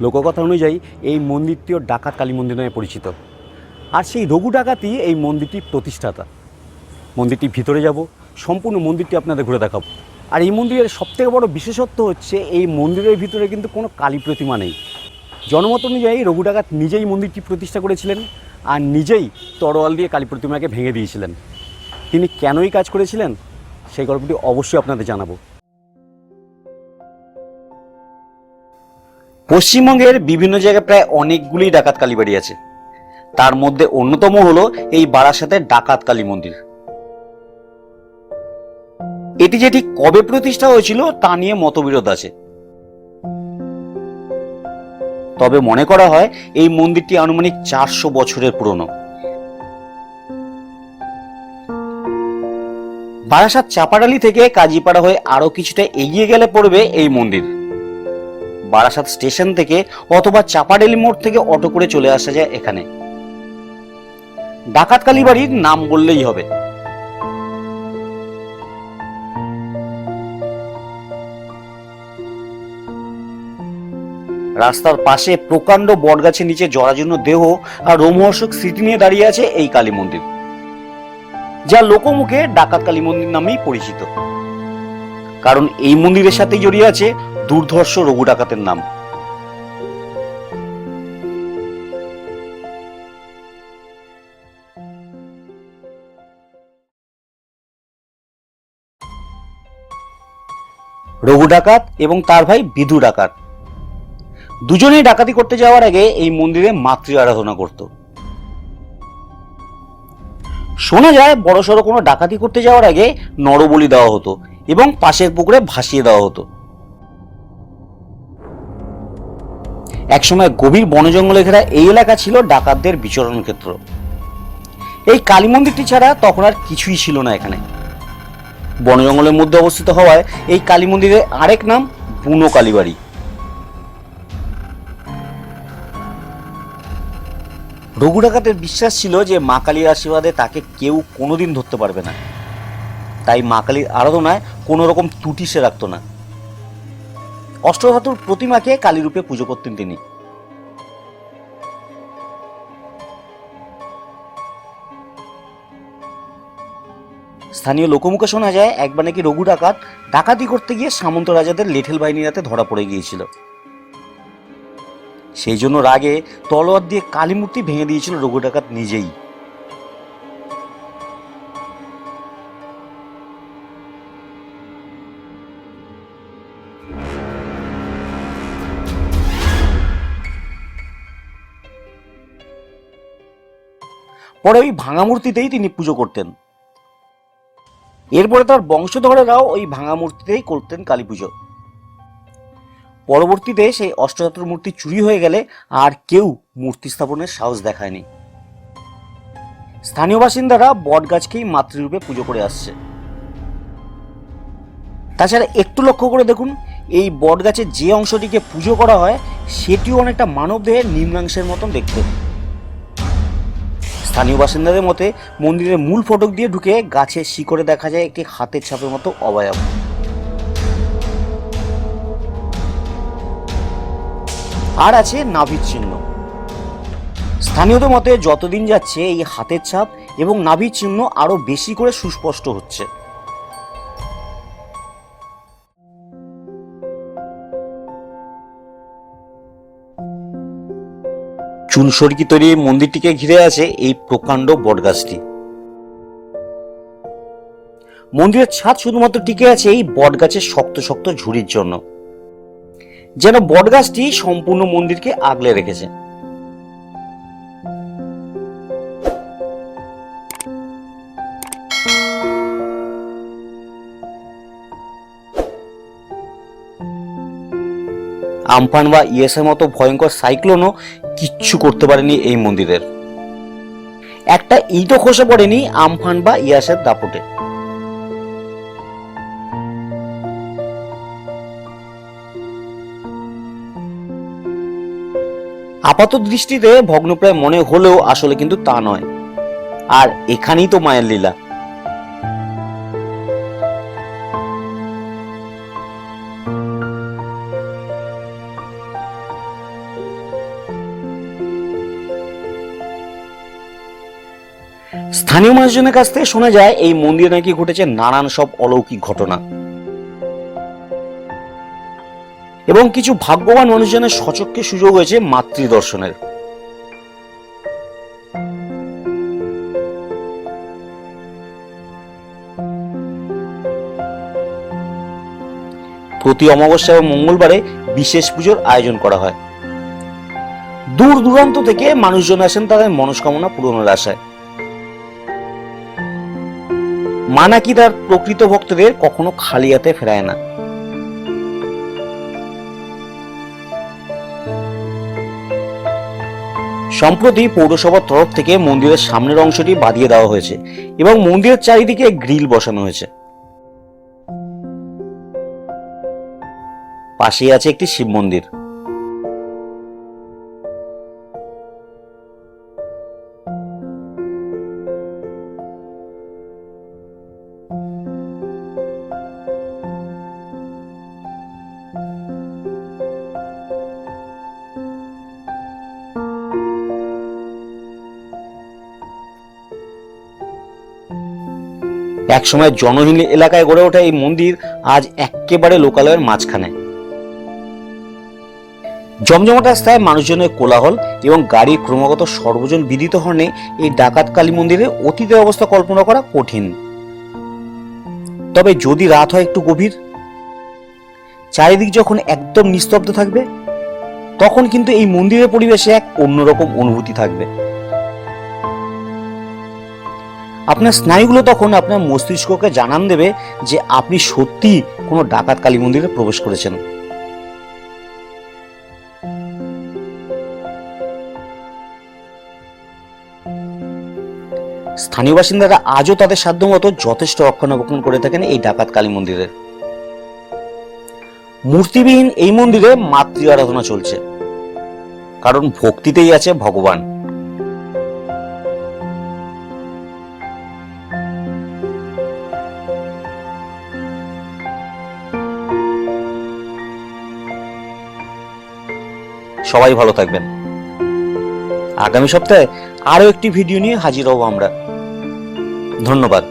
লোককথা অনুযায়ী এই মন্দিরটিও ডাকাত কালী মন্দির নামে পরিচিত। আর সেই রঘু ডাকাতই এই মন্দিরটির প্রতিষ্ঠাতা। মন্দিরটির ভিতরে যাব, সম্পূর্ণ মন্দিরটি আপনাদের ঘুরে দেখাবো। আর এই মন্দিরের সবথেকে বড় বিশেষত্ব হচ্ছে এই মন্দিরের ভিতরে কিন্তু কোনো কালী প্রতিমা নেই। জনমত অনুযায়ী রঘু ডাকাত নিজেই মন্দিরটি প্রতিষ্ঠা করেছিলেন আর নিজেই তরোয়াল দিয়ে কালী প্রতিমাকে ভেঙে দিয়েছিলেন। তিনি কেনই কাজ করেছিলেন সেই গল্পটি অবশ্যই আপনাদের জানাবো। পশ্চিমবঙ্গের বিভিন্ন জায়গায় প্রায় অনেকগুলি ডাকাত কালী বাড়ি আছে। তার মধ্যে অন্যতম হলো এই বারাসাতের ডাকাত কালী মন্দির। এটি যে ঠিক কবে প্রতিষ্ঠা হয়েছিল তা নিয়ে মতবিরোধ আছে। তবে মনে করা হয় এই মন্দিরটি আনুমানিক 400 বছরের পুরনো। বারাসাত চাপাডালি থেকে কাজীপাড়া হয়ে আরো কিছুটা এগিয়ে গেলে পড়বে এই মন্দির। বারাসাত স্টেশন থেকে অথবা চাপাডালি মোড় থেকে অটো করে চলে আসা যায় এখানে। ডাকাত কালী বাড়ির নাম বললেই হবে। রাস্তার পাশে প্রকাণ্ড বটগাছের নিচে জরাজীর্ণ দেহ আর রোমহর্ষক স্মৃতি নিয়ে দাঁড়িয়ে আছে এই কালী মন্দির, যা লোকমুখে ডাকাত কালী মন্দির নামেই পরিচিত। কারণ এই মন্দিরের সাথেই জড়িয়ে আছে দুর্ধর্ষ রঘু ডাকাতের নাম। রঘু ডাকাত এবং তার ভাই বিধু ডাকাত দুজনেই ডাকাতি করতে যাওয়ার আগে এই মন্দিরে মাতৃ আরাধনা করত। শোনা যায় বড়সড় কোনো ডাকাতি করতে যাওয়ার আগে নরবলি দেওয়া হতো এবং পাশের পুকুরে ভাসিয়ে দেওয়া হতো। একসময় গভীর বনজঙ্গলে ঘেরা এই এলাকা ছিল ডাকাতদের বিচরণ ক্ষেত্র। এই কালী মন্দিরটি ছাড়া তখন আর কিছুই ছিল না এখানে। বনজঙ্গলের মধ্যে অবস্থিত হওয়ায় এই কালী মন্দিরের আরেক নাম বুনো কালীবাড়ি। রঘু ডাকাতের বিশ্বাস ছিল যে মা কালীর আশীর্বাদে তাকে কেউ কোনোদিন ধরতে পারবে না, তাই মা কালীর আরাধনায় কোনো রকম ত্রুটি সে রাখত না। অষ্টধাতুর প্রতিমাকে কালী রূপে পুজো করতেন তিনি। স্থানীয় লোকমুখে শোনা যায় একবার নাকি রঘু ডাকাত ডাকাতি করতে গিয়ে সামন্ত রাজাদের লেঠেল বাহিনীর হাতে ধরা পড়ে গিয়েছিল। সেই জন্য রাগে তলোয়ার দিয়ে কালী মূর্তি ভেঙে দিয়েছিল রঘু ডাকাত নিজেই। পরে ওই ভাঙা মূর্তিতেই তিনি পুজো করতেন। এরপরে তার বংশধরেরাও ওই ভাঙা মূর্তিতেই করতেন কালী পুজো। পরবর্তীতে সেই অষ্টধাতুর মূর্তি চুরি হয়ে গেলে আর কেউ মূর্তি স্থাপনের সাহস দেখায়নি। স্থানীয় বাসিন্দারা বটগাছকেই মাতৃরূপে পুজো করে আসছে। তাছাড়া একটু লক্ষ্য করে দেখুন, এই বটগাছের যে অংশটিকে পুজো করা হয় সেটিও অনেকটা মানবদেহের নিম্নাংশের মতন দেখতে। স্থানীয় বাসিন্দাদের মতে মন্দিরের মূল ফটক দিয়ে ঢুকে গাছের শিকড়ে দেখা যায় একটি হাতের ছাপের মতো অবয়ব। আর আছে নাভির চিহ্ন। স্থানীয়দের মতে যতদিন যাচ্ছে এই হাতের ছাপ এবং নাভির চিহ্ন আরো বেশি করে সুস্পষ্ট হচ্ছে। চুনসরকি তৈরি মন্দিরটিকে ঘিরে আছে এই প্রকাণ্ড বটগাছটি। মন্দিরের ছাদ শুধুমাত্র টিকে আছে এই বটগাছের শক্ত শক্ত ঝুড়ির জন্য, যেন বটগাছটি সম্পূর্ণ মন্দিরকে আগলে রেখেছে। আমফান বা ইয়াসের মতো ভয়ঙ্কর সাইক্লোনও কিচ্ছু করতে পারেনি এই মন্দিরের। একটা ইটও খসে পড়েনি আমফান বা ইয়াসের দাপটে। আপাত দৃষ্টিতে ভগ্নপ্রায় মনে হলেও আসলে কিন্তু তা নয়। আর এখানেই তো মায়ের লীলা। স্থানীয় মানুষজনের কাছ থেকে শোনা যায় এই মন্দিরে নাকি ঘটেছে নানান সব অলৌকিক ঘটনা এবং কিছু ভাগ্যবান মানুষজনের সচক্ষে সুযোগ হয়েছে মাতৃদর্শনের। প্রতি অমাবস্যা এবং মঙ্গলবারে বিশেষ পুজোর আয়োজন করা হয়। দূর দূরান্ত থেকে মানুষজন আসেন তাদের মনস্কামনা পূরণের আশায়। মা নাকি তার প্রকৃত ভক্তদের কখনো খালি হাতে ফেরায় না। সম্প্রতি পৌরসভার তরফ থেকে মন্দিরের সামনের অংশটি বাঁধিয়ে দেওয়া হয়েছে এবং মন্দিরের চারিদিকে গ্রিল বসানো হয়েছে। পাশেই আছে একটি শিব মন্দির। একসময় জনহীন এলাকায় গড়ে ওঠা এই মন্দির আজ একেবারে লোকালয়ের মাঝখানে। জমজমাট রাস্তায় মানুষজনের কোলাহল এবং গাড়ির ক্রমাগত সর্বজন বিদিত হর্নে এই ডাকাত কালী মন্দিরের অতীতের অবস্থা কল্পনা করা কঠিন। তবে যদি রাত হয় একটু গভীর, চারিদিক যখন একদম নিস্তব্ধ থাকবে, তখন কিন্তু এই মন্দিরের পরিবেশে এক অন্যরকম অনুভূতি থাকবে। আপনার স্নায়ুগুলো তখন আপনার মস্তিষ্ককে জানান দেবে যে আপনি সত্যি কোনো ডাকাত কালী মন্দিরে প্রবেশ করেছেন। স্থানীয় বাসিন্দারা আজও তাদের সাধ্যমতো যথেষ্ট রক্ষণাবেক্ষণ করে থাকেন এই ডাকাত কালী মন্দিরের। মূর্তিবিহীন এই মন্দিরে মাতৃ আরাধনা চলছে, কারণ ভক্তিতেই আছে ভগবান। সবাই ভালো থাকবেন। আগামী সপ্তাহে আরো একটি ভিডিও নিয়ে হাজির হব আমরা। ধন্যবাদ।